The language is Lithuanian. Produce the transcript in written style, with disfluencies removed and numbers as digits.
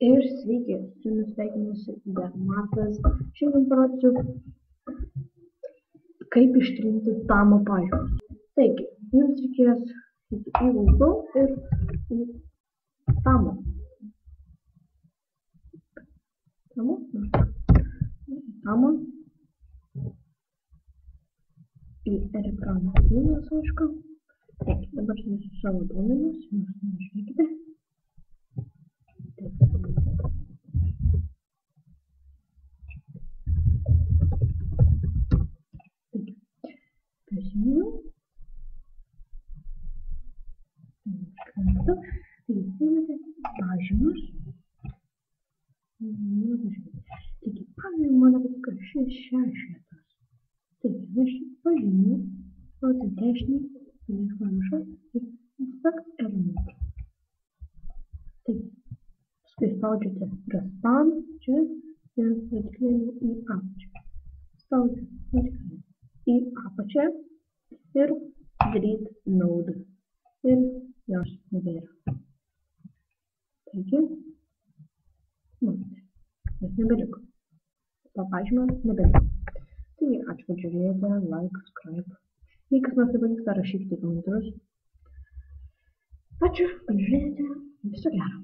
Ir sveiki, su jumis sveikinasi Matas. Šiandien parodysiu, kaip ištrinti tamo pažymas. Taigi, jums reikės į Google ir į tamo. Į elektroninę dienos aišku. Taigi, dabar jūsų savo duomenis, jūs neišveikite. Prisijungiau. Taigi, įsijungite pažymas. Taigi, pavyzdžiui, man patinka šis šešetas. Taigi, aš pažymiu, spaudžiu dešinį, pilies klavišą ir inspect element. Taigi, paskui spaudžiate respond čia ir radiklėlį į apačią. Spaudžiu radiklėlį į apačią ir delete node ir jos nebėra. Taigi, matyti, jos nebeliko. To pažymio nebeliko. Taigi, ačiū, kad žiūrėjote, like, subscribe. Jei kas nors nepavyksta, rašykite komentarus. Ačiū, kad žiūrėjote, viso gero.